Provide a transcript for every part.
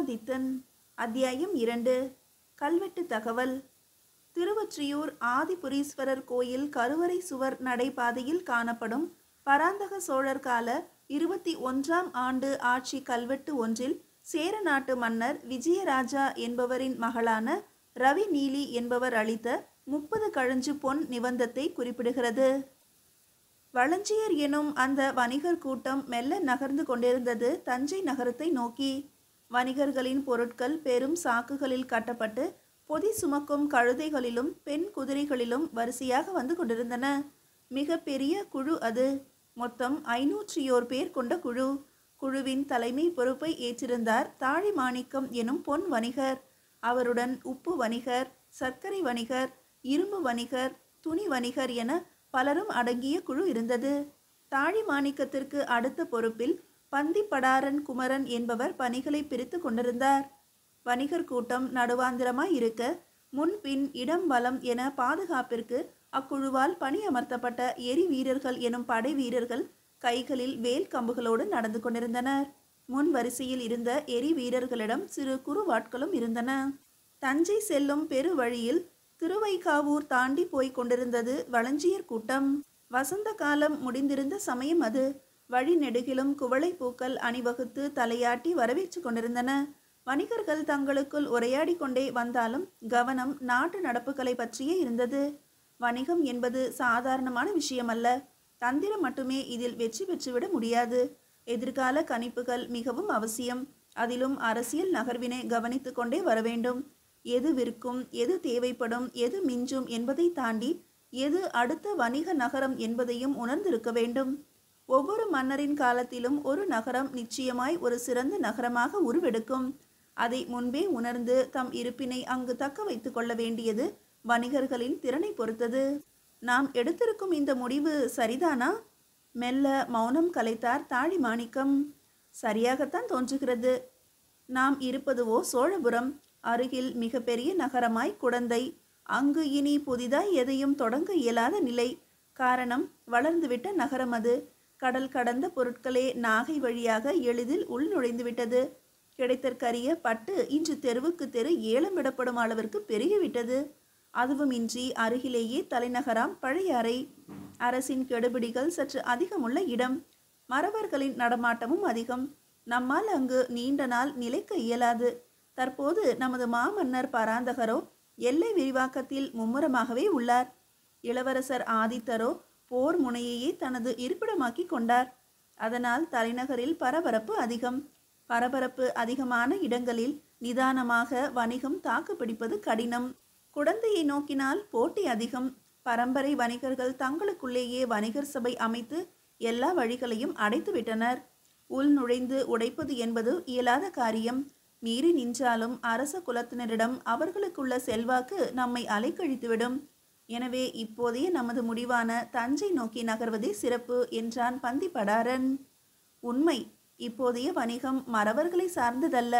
விக்ரமாதித்தன். அத்தியாயம் 2. கல்வெட்டு தகவல். திருவொற்றியூர் ஆதிபுரீஸ்வரர் கோயில் கருவறை சுவர் நடைபாதையில் காணப்படும் பராந்தக சோழர் கால 21ஆம் ஆண்டு ஆட்சி கல்வெட்டு ஒன்றில் சேர நாட்டு மன்னர் விஜயராஜா என்பவரின் மகளான ரவி நீலி என்பவர் அளித்த 30 கழஞ்சு பொன் நிபந்தத்தை குறிப்பிடுகிறது. வளஞ்சியர் எனும் அந்த வணிகர் கூட்டம் மெல்ல நகர்ந்து கொண்டிருந்தது தஞ்சை நகரத்தை நோக்கி. வணிகர்களின் பொருட்கள் பெரும் சாக்குகளில் கட்டப்பட்டு பொதி சுமக்கும் கழுதைகளிலும் பெண் குதிரைகளிலும் வரிசையாக வந்து கொண்டிருந்தன. மிக பெரிய குழு அது. மொத்தம் 501 பேர் கொண்ட குழு. குழுவின் தலைமை பொறுப்பை ஏற்றிருந்தார் தாழிமாணிக்கம் எனும் பொன் வணிகர். அவருடன் உப்பு வணிகர், சர்க்கரை வணிகர், இரும்பு வணிகர், துணி வணிகர் என பலரும் அடங்கிய குழு இருந்தது. தாழிமாணிக்கத்திற்கு அடுத்த பொறுப்பில் பந்திப்படாரன் குமரன் என்பவர் பணிகளை பிரித்து கொண்டிருந்தார். வணிகர் கூட்டம் நடுவாந்திரமாய் இருக்க முன்பின் இடம் வலம் என பாதுகாப்பிற்கு அக்குழுவால் பணியமர்த்தப்பட்ட எரி வீரர்கள் எனும் படை வீரர்கள் கைகளில் வேல் கம்புகளோடு நடந்து கொண்டிருந்தனர். முன் வரிசையில் இருந்த எரி வீரர்களிடம் சிறு குறுவாட்களும் இருந்தன. தஞ்சை செல்லும் பெரு வழியில் திருவைகாவூர் தாண்டி போய்க் கொண்டிருந்தது வளஞ்சியர் கூட்டம். வசந்த காலம் முடிந்திருந்த சமயம் அது. வழி நெடுகிலும் குவளை பூக்கள் அணிவகுத்து தலையாட்டி வரவேற்று கொண்டிருந்தன. வணிகர்கள் தங்களுக்குள் உரையாடி கொண்டே வந்தாலும் கவனம் நாட்டு நடப்புகளை பற்றியே இருந்தது. வணிகம் என்பது சாதாரணமான விஷயமல்ல. தந்திரம் மட்டுமே இதில் வெற்றி பெற்றுவிட முடியாது. எதிர்கால கணிப்புகள் மிகவும் அவசியம். அதிலும் அரசியல் நகர்வினை கவனித்து கொண்டே வர வேண்டும். எது விற்கும், எது தேவைப்படும், எது மிஞ்சும் என்பதை தாண்டி எது அடுத்த வணிக நகரம் என்பதையும் உணர்ந்திருக்க வேண்டும். ஒவ்வொரு மன்னரின் காலத்திலும் ஒரு நகரம் நிச்சயமாய் ஒரு சிறந்த நகரமாக உருவெடுக்கும். அதை முன்பே உணர்ந்து தம் இருப்பினை அங்கு தக்க வைத்து கொள்ள வேண்டியது வணிகர்களின் திறனை பொறுத்தது. நாம் எடுத்திருக்கும் இந்த முடிவு சரிதானா? மெல்ல மௌனம் கலைத்தார் தாழிமாணிக்கம். சரியாகத்தான் தோன்றுகிறது. நாம் இருப்பதுவோ சோழபுரம். அருகில் மிக பெரிய நகரமாய் குடந்தை. அங்கு இனி புதிதாய் எதையும் தொடங்க இயலாத நிலை. காரணம், வளர்ந்துவிட்ட நகரம் அது. கடல் கடந்த பொருட்களே நாகை வழியாக எளிதில் உள் நுழைந்துவிட்டது. கிடைத்தற்கரிய பட்டு இன்று தெருவுக்கு தெரு ஏலம் விடப்படும் அளவிற்கு பெருகிவிட்டது. அதுவுமின்றி அருகிலேயே தலைநகராம் பழையாறை. அரசின் கெடுபிடிகள் சற்று அதிகமுள்ள இடம். மறவர்களின் நடமாட்டமும் அதிகம். நம்மால் அங்கு நீண்ட நாள் நிலைக்க இயலாது. தற்போது நமது மாமன்னர் பராந்தகரோ எல்லை விரிவாக்கத்தில் மும்முரமாகவே உள்ளார். இளவரசர் ஆதித்தரோ போர் முனையையே தனது இருப்பிடமாக்கி கொண்டார். அதனால் தலைநகரில் பரபரப்பு அதிகம். பரபரப்பு அதிகமான இடங்களில் நிதானமாக வணிகம் தாக்கு பிடிப்பது கடினம். குடந்தையை நோக்கினால் போட்டி அதிகம். பரம்பரை வணிகர்கள் தங்களுக்குள்ளேயே வணிகர் சபை அமைத்து எல்லா வழிகளையும் அடைத்து விட்டனர். உள் நுழைந்து உடைப்பது என்பது இயலாத காரியம். மீறி நின்றாலும் அரச குலத்தினரிடம் அவர்களுக்குள்ள செல்வாக்கு நம்மை அலைக்கழித்துவிடும். எனவே இப்போதைய நமது முடிவான தஞ்சை நோக்கி நகர்வதே சிறப்பு என்றான் பந்திப்படாரன். உண்மை. இப்போதைய வணிகம் மறவர்களை சார்ந்ததல்ல,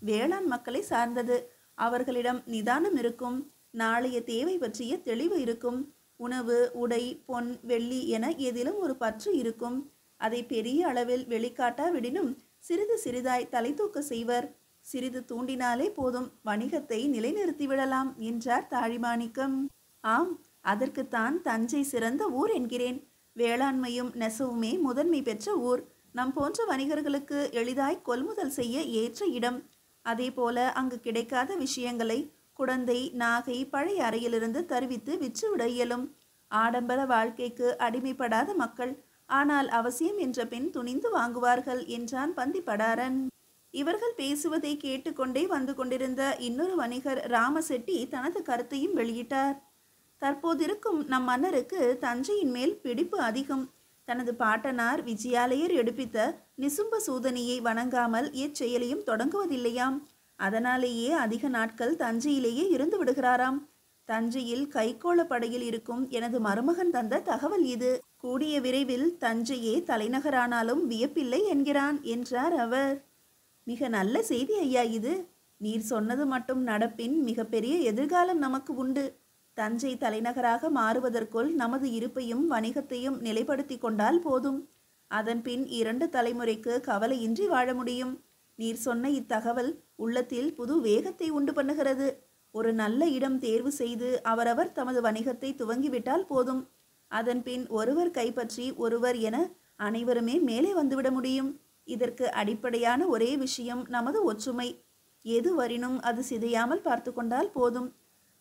வேளாண் மக்களை சார்ந்தது. அவர்களிடம் நிதானம் இருக்கும். நாளைய தேவை பற்றிய தெளிவு இருக்கும். உணவு, உடை, பொன், வெள்ளி என எதிலும் ஒரு பற்று இருக்கும். அதை பெரிய அளவில் வெளிக்காட்டாவிடினும் சிறிது சிறிதாய் தலை தூக்க செய்வர். சிறிது தூண்டினாலே போதும், வணிகத்தை நிலைநிறுத்திவிடலாம் என்றார் தாழிமாணிக்கம். ஆம், அதற்குத்தான் தஞ்சை சிறந்த ஊர் என்கிறேன். வேளாண்மையும் நெசவுமே முதன்மை பெற்ற ஊர். நம் போன்ற வணிகர்களுக்கு எளிதாய் கொள்முதல் செய்ய ஏற்ற இடம். அதே போல அங்கு கிடைக்காத விஷயங்களை குடந்தை, நாகை, பழைய அறையிலிருந்து தருவித்து விற்றுவிட இயலும். ஆடம்பர வாழ்க்கைக்கு அடிமைப்படாத மக்கள். ஆனால் அவசியம் என்ற பின் துணிந்து வாங்குவார்கள் என்றான் பந்திப்படாரன். இவர்கள் பேசுவதை கேட்டுக்கொண்டே வந்து கொண்டிருந்த இன்னொரு வணிகர் ராமசெட்டி தனது கருத்தையும் வெளியிட்டார். தற்போதிருக்கும் நம் மன்னருக்கு தஞ்சையின் மேல் பிடிப்பு அதிகம். தனது பாட்டனார் விஜயாலயர் எடுப்பித்த நிசும்ப சூதனியை வணங்காமல் எச்செயலையும் தொடங்குவதில்லையாம். அதனாலேயே அதிக நாட்கள் தஞ்சையிலேயே இருந்து விடுகிறாராம். தஞ்சையில் கைக்கோள படையில் இருக்கும் எனது மருமகன் தந்த தகவல் இது. கூடிய விரைவில் தஞ்சையே தலைநகரானாலும் வியப்பில்லை என்கிறான் என்றார் அவர். மிக நல்ல செய்தி ஐயா இது. நீர் சொன்னது மட்டும் நடப்பின் மிகப்பெரிய எதிர்காலம் நமக்கு உண்டு. தஞ்சை தலைநகராக மாறுவதற்குள் நமது இருப்பையும் வணிகத்தையும் நிலைப்படுத்தி கொண்டால் போதும். அதன்பின் 2 தலைமுறைக்கு கவலையின்றி வாழ முடியும். நீர் சொன்ன இத்தகவல் உள்ளத்தில் புது வேகத்தை உண்டு பண்ணுகிறது. ஒரு நல்ல இடம் தேர்வு செய்து அவரவர் தமது வணிகத்தை துவங்கிவிட்டால் போதும். அதன்பின் ஒருவர் கைப்பற்றி ஒருவர் என அனைவருமே மேலே வந்துவிட முடியும். இதற்கு அடிப்படையான ஒரே விஷயம் நமது ஒற்றுமை. எது வரினும் அது சிதையாமல் பார்த்து கொண்டால் போதும்.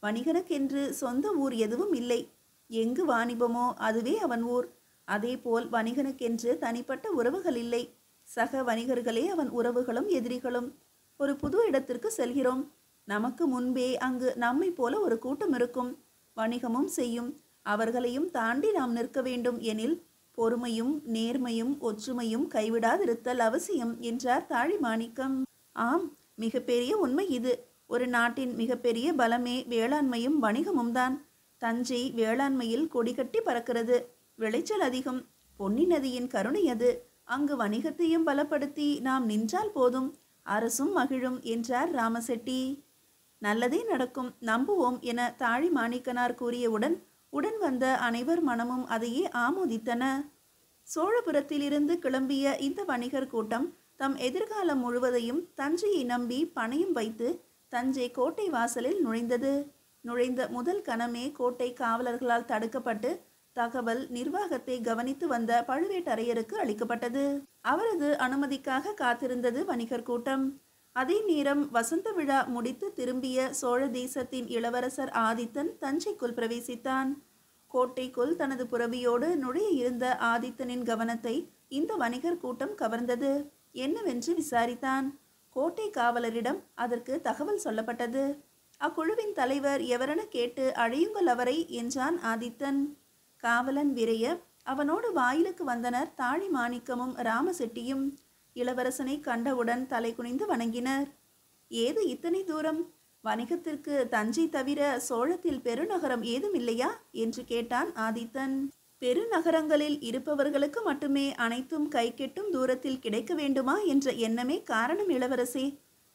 வணிகனுக்கென்று சொந்த ஊர் எதுவும் இல்லை. எங்கு வாணிபமோ அதுவே அவன் ஊர். அதேபோல் வணிகனுக்கென்று தனிப்பட்ட உறவுகள் இல்லை. சக வணிகர்களே அவன் உறவுகளும் எதிரிகளும். ஒரு புது இடத்திற்கு செல்கிறோம். நமக்கு முன்பே அங்கு நம்மை போல ஒரு கூட்டம் இருக்கும். வணிகமும் செய்யும். அவர்களையும் தாண்டி நாம் நிற்க வேண்டும் எனில் பொறுமையும் நேர்மையும் ஒற்றுமையும் கைவிடாதிருத்தல் அவசியம் என்றார் தாழிமாணிக்கம். ஆம், மிகப்பெரிய உண்மை இது. ஒரு நாட்டின் மிகப்பெரிய பலமே வேளாண்மையும் வணிகமும் தான். தஞ்சை வேளாண்மையில் கொடிகட்டி பறக்கிறது. விளைச்சல் அதிகம். பொன்னி நதியின் கருணை அது. அங்கு வணிகத்தையும் பலப்படுத்தி நாம் நின்றால் போதும். அரசும் மகிழும் என்றார் ராமசெட்டி. நல்லதே நடக்கும், நம்புவோம் என தாழிமாணிக்கனார் கூறியவுடன் உடன் வந்த அனைவர் மனமும் அதையே ஆமோதித்தன. சோழபுரத்திலிருந்து கிளம்பிய இந்த வணிகர் கூட்டம் தம் எதிர்காலம் முழுவதையும் தஞ்சையை நம்பி பணயம் வைத்து தஞ்சை கோட்டை வாசலில் நுழைந்தது. நுழைந்த முதல் கணமே கோட்டை காவலர்களால் தடுக்கப்பட்டு தகவல் நிர்வாகத்தை கவனித்து வந்த பழுவேட்டரையருக்கு அளிக்கப்பட்டது. அவரது அனுமதிக்காக காத்திருந்தது வணிகர் கூட்டம். அதே நேரம் வசந்த விழா முடித்து திரும்பிய சோழ தேசத்தின் இளவரசர் ஆதித்தன் தஞ்சைக்குள் பிரவேசித்தான். கோட்டைக்குள் தனது புரவியோடு நுழைய இருந்த ஆதித்தனின் கவனத்தை இந்த வணிகர் கூட்டம் கவர்ந்தது. என்னவென்று விசாரித்தான். கோட்டை காவலரிடம் அதற்கு தகவல் சொல்லப்பட்டது. அக்குழுவின் தலைவர் எவரென கேட்டு அழையுங்கள் அவரை என்றான் ஆதித்தன். காவலன் விரைய அவனோடு வாயிலுக்கு வந்தனர் தாழிமாணிக்கமும் ராமசெட்டியும். இளவரசனை கண்டவுடன் தலை குனிந்து வணங்கினர். ஏது இத்தனை தூரம்? வணிகத்திற்கு தஞ்சை தவிர சோழத்தில் பெருநகரம் ஏதும் இல்லையா என்று கேட்டான் ஆதித்தன். பெருநகரங்களில் இருப்பவர்களுக்கு மட்டுமே அனைத்தும் கை கெட்டும் தூரத்தில் கிடைக்க வேண்டுமா என்ற எண்ணமே காரணம் இளவரசே.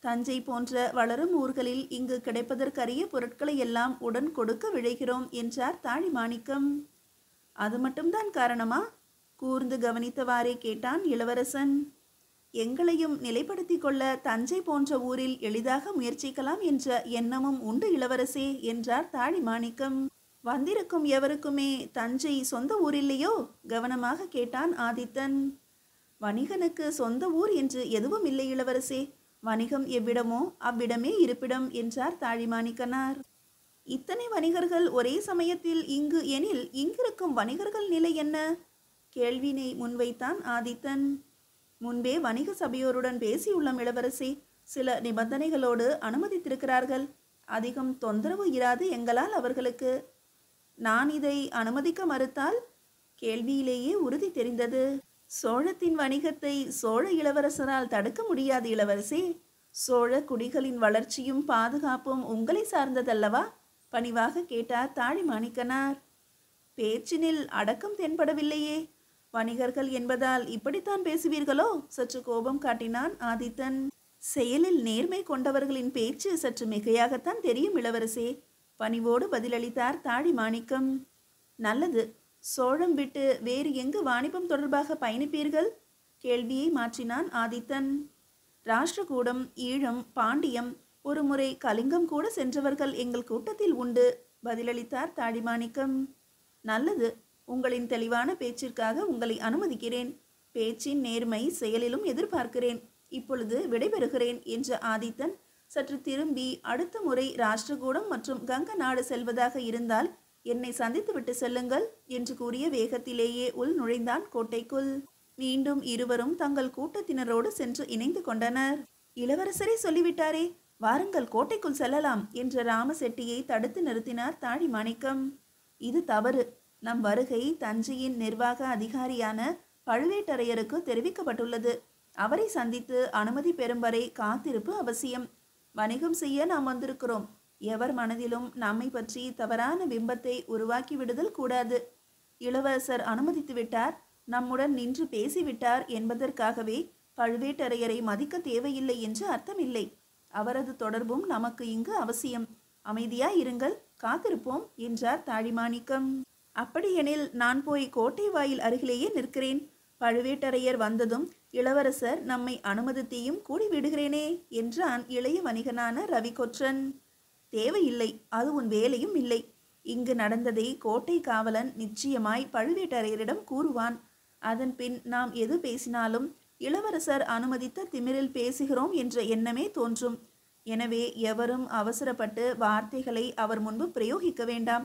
தஞ்சை போன்ற வளரும் ஊர்களில் இங்கு கிடைப்பதற்கரிய பொருட்களை எல்லாம் உடன் கொடுக்க விழைகிறோம் என்றார் தாழிமாணிக்கம். அது மட்டும்தான் காரணமா? கூர்ந்து கவனித்தவாறே கேட்டான் இளவரசன். எங்களையும் நிலைப்படுத்தி கொள்ள தஞ்சை போன்ற ஊரில் எளிதாக முயற்சிக்கலாம் என்ற எண்ணமும் உண்டு இளவரசே என்றார் தாழிமாணிக்கம். வந்திருக்கும் எவருக்குமே தஞ்சை சொந்த ஊரில்லையோ? கவனமாக கேட்டான் ஆதித்தன். வணிகனுக்கு சொந்த ஊர் என்று எதுவும் இல்லை இளவரசே. வணிகம் எவ்விடமோ அவ்விடமே இருப்பிடம் என்றார் தாழிமாணிக்கனார். இத்தனை வணிகர்கள் ஒரே சமயத்தில் இங்கு எனில் இங்கிருக்கும் வணிகர்கள் நிலை என்ன? கேள்வினை முன்வைத்தான் ஆதித்தன். முன்பே வணிக சபையோருடன் பேசியுள்ளம் இளவரசி. சில நிபந்தனைகளோடு அனுமதித்திருக்கிறார்கள். அதிகம் தொந்தரவு இராது எங்களால் அவர்களுக்கு. நான் இதை அனுமதிக்க மறுத்தால்? கேள்வியிலேயே உறுதி தெரிந்தது. சோழத்தின் வணிகத்தை சோழ இளவரசரால் தடுக்க முடியாது இளவரசி. சோழ குடிகளின் வளர்ச்சியும் பாதுகாப்பும் உங்களை சார்ந்ததல்லவா? பணிவாக கேட்டார் தாழிமாணிக்கனார். பேச்சினில் அடக்கம் தென்படவில்லையே. வணிகர்கள் என்பதால் இப்படித்தான் பேசுவீர்களோ? சற்று கோபம் காட்டினான் ஆதித்தன். செயலில் நேர்மை கொண்டவர்களின் பேச்சு சற்று மிகையாகத்தான் தெரியும் இளவரசே. பணிவோடு பதிலளித்தார் தாழிமாணிக்கம். நல்லது. சோழம் விட்டு வேறு எங்கு வாணிபம் தொடர்பாக பயணிப்பீர்கள்? கேள்வியை மாற்றினான் ஆதித்தன். ராஷ்டிரகூடம், ஈழம், பாண்டியம், ஒரு முறை கலிங்கம் கூட சென்றவர்கள் எங்கள் கூட்டத்தில் உண்டு பதிலளித்தார் தாழிமாணிக்கம். நல்லது. உங்களின் தெளிவான பேச்சிற்காக உங்களை அனுமதிக்கிறேன். பேச்சின் நேர்மை செயலிலும் எதிர்பார்க்கிறேன். இப்பொழுது விடைபெறுகிறேன் என்ற ஆதித்தன் சற்று திரும்பி, அடுத்த முறை ராஷ்டிரகூடம் மற்றும் கங்க நாடு செல்வதாக இருந்தால் என்னை சந்தித்து விட்டு செல்லுங்கள் என்று கூறிய வேகத்திலேயே உள் நுழைந்தான் கோட்டைக்குள். மீண்டும் இருவரும் தங்கள் கூட்டத்தினரோடு சென்று இணைந்து கொண்டனர். இளவரசரே சொல்லிவிட்டாரே, வாருங்கள் கோட்டைக்குள் செல்லலாம் என்ற ராமசெட்டியை தடுத்து நிறுத்தினார் தாழிமாணிக்கம். இது தவறு. நம் வருகை தஞ்சையின் நிர்வாக அதிகாரியான பழுவேட்டரையருக்கு தெரிவிக்கப்பட்டுள்ளது. அவரை சந்தித்து அனுமதி பெறும் வரை காத்திருப்பு அவசியம். வணிகம் செய்ய நாம் வந்திருக்கிறோம். எவர் மனதிலும் நம்மை பற்றி தவறான பிம்பத்தை உருவாக்கி விடுதல் கூடாது. இளவரசர் அனுமதித்து விட்டார், நம்முடன் நின்று பேசிவிட்டார் என்பதற்காகவே பழுவேட்டரையரை மதிக்க தேவையில்லை என்று அர்த்தமில்லை. அவரது தொடர்பும் நமக்கு இங்கு அவசியம். அமைதியாய் இருங்கள், காத்திருப்போம் என்றார் தாழிமாணிக்கம். அப்படியெனில் நான் போய் கோட்டை வாயில் அருகிலேயே நிற்கிறேன். பழுவேட்டரையர் வந்ததும், இளவரசர் நம்மை அனுமதித்தையும் கூடி விடுகிறேனே என்றான் இளைய வணிகனான ரவிகொற்றன். தேவையில்லை, அது உன் வேலையும் இல்லை. இங்கு நடந்ததை கோட்டை காவலன் நிச்சயமாய் பழுவேட்டரையரிடம் கூறுவான். அதன் பின் நாம் எது பேசினாலும் இளவரசர் அனுமதித்த திமிரில் பேசுகிறோம் என்ற எண்ணமே தோன்றும். எனவே எவரும் அவசரப்பட்டு வார்த்தைகளை அவர் முன்பு பிரயோகிக்க வேண்டாம்.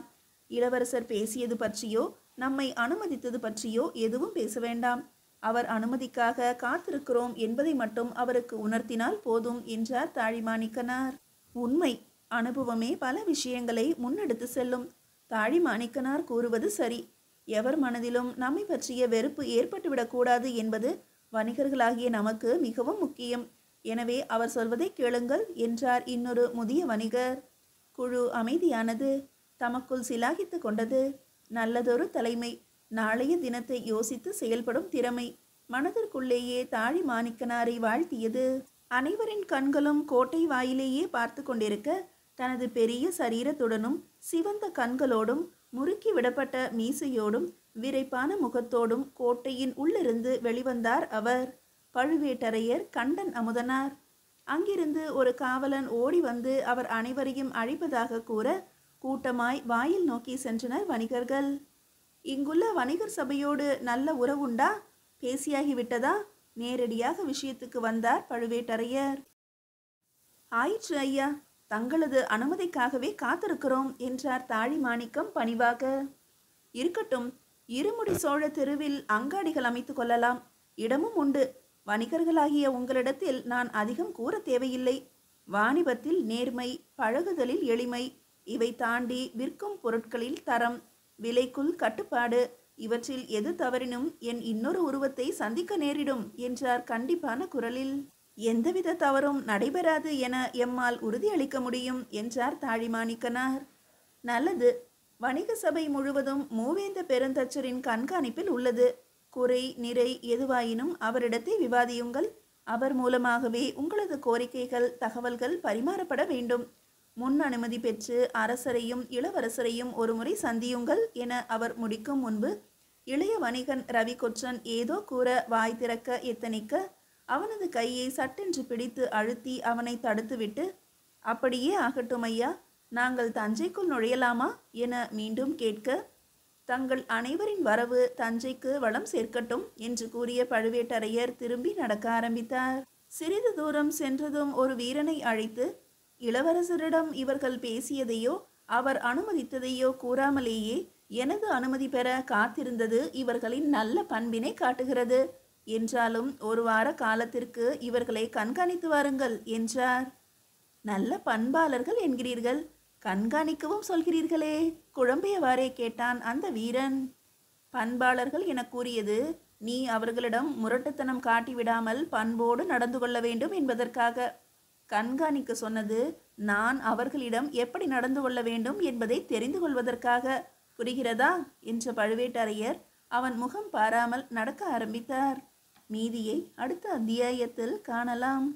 இளவரசர் பேசியது பற்றியோ நம்மை அனுமதித்தது பற்றியோ எதுவும் பேச வேண்டாம். அவர் அனுமதிக்காக காத்திருக்கிறோம் என்பதை மட்டும் அவருக்கு உணர்த்தினால் போதும் என்றார் தாழிமாணிக்கனார். உண்மை, அனுபவமே பல விஷயங்களை முன்னெடுத்து செல்லும். தாழிமாணிக்கனார் கூறுவது சரி. எவர் மனதிலும் நம்மை பற்றிய வெறுப்பு ஏற்பட்டுவிடக்கூடாது என்பது வணிகர்களாகிய நமக்கு மிகவும் முக்கியம். எனவே அவர் சொல்வதை கேளுங்கள் என்றார் இன்னொரு முதிய வணிகர். குழு அமைதியானது. தமக்குள் சிலாகித்து கொண்டது. நல்லதொரு தலைமை, நாளைய தினத்தை யோசித்து செயல்படும் திறமை மனதிற்குள்ளேயே தாழிமாணிக்கனாரை வாழ்த்தியது. அனைவரின் கண்களும் கோட்டை வாயிலேயே பார்த்து கொண்டிருக்க, தனது பெரிய சரீரத்துடனும் சிவந்த கண்களோடும் முறுக்கி விடப்பட்ட மீசையோடும் விரைப்பான முகத்தோடும் கோட்டையின் உள்ளிருந்து வெளிவந்தார் அவர். பழுவேட்டரையர் கண்டன் அமுதனார். அங்கிருந்து ஒரு காவலன் ஓடி வந்து அவர் அனைவரையும் அழைப்பதாக கூற, கூட்டமாய் வாயில் நோக்கி சென்றனர் வணிகர்கள். இங்குள்ள வணிகர் சபையோடு நல்ல உறவுண்டா? பேசியாகிவிட்டதா? நேரடியாக விஷயத்துக்கு வந்தார் பழுவேட்டரையர். ஆயிற்று ஐயா, தங்களது அனுமதிக்காகவே காத்திருக்கிறோம் என்றார் தாழிமாணிக்கம் பணிவாக. இருக்கட்டும், இருமுடி சோழ தெருவில் அங்காடிகள் அமைத்து கொள்ளலாம். இடமும் உண்டு. வணிகர்களாகிய உங்களிடத்தில் நான் அதிகம் கூற தேவையில்லை. வாணிபத்தில் நேர்மை, பழகுதலில் எளிமை, இவை தாண்டி விற்கும் பொருட்களில் தரம், விலைக்குள் கட்டுப்பாடு, இவற்றில் எது தவறினும் என் இன்னொரு உருவத்தை சந்திக்க நேரிடும் என்றார் கண்டிப்பான குரலில். எந்தவித தவறும் நடைபெறாது என எம்மால் உறுதியளிக்க முடியும் என்றார் தாழிமாணிக்கனார். நல்லது. வணிக சபை முழுவதும் மூவேந்த பெருந்தச்சரின் கண்காணிப்பில் உள்ளது. குறை நிறை எதுவாயினும் அவரிடத்தை விவாதியுங்கள். அவர் மூலமாகவே உங்களது கோரிக்கைகள், தகவல்கள் பரிமாறப்பட வேண்டும். முன் அனுமதி பெற்று அரசரையும் இளவரசரையும் ஒருமுறை சந்தியுங்கள் என அவர் முடிக்கும் முன்பு இளைய வணிகன் ரவிகொற்றன் ஏதோ கூற வாய் திறக்க எத்தனிக்க, அவனது கையை சட்டென்று பிடித்து அழுத்தி அவனை தடுத்துவிட்டு, அப்படியே ஆகட்டும் ஐயா, நாங்கள் தஞ்சைக்குள் நுழையலாமா என மீண்டும் கேட்க, தங்கள் அனைவரின் வரவு தஞ்சைக்கு வளம் சேர்க்கட்டும் என்று கூறிய பழுவேட்டரையர் திரும்பி நடக்க ஆரம்பித்தார். சிறிது தூரம் சென்றதும் ஒரு வீரனை அழைத்து, இளவரசரிடம் இவர்கள் பேசியதையோ அவர் அனுமதித்ததையோ கூறாமலேயே எனது அனுமதி பெற காத்திருந்தது இவர்களின் நல்ல பண்பினை காட்டுகிறது. என்றாலும் ஒரு வார காலத்திற்கு இவர்களை கண்காணித்து வாருங்கள் என்றார். நல்ல பண்பாளர்கள் என்கிறீர்கள், கண்காணிக்கவும் சொல்கிறீர்களே, குழம்பியவாறே கேட்டான் அந்த வீரன். பண்பாளர்கள் என கூறியது நீ அவர்களிடம் முரட்டுத்தனம் காட்டிவிடாமல் பண்போடு நடந்து கொள்ள வேண்டும் என்பதற்காக. கண்காணிக்க சொன்னது நான் அவர்களிடம் எப்படி நடந்து கொள்ள வேண்டும் என்பதை தெரிந்து கொள்வதற்காக. புரிகிறதா என்ற பழுவேட்டரையர் அவன் முகம் பாராமல் நடக்க ஆரம்பித்தார். மீதியை அடுத்த அத்தியாயத்தில் காணலாம்.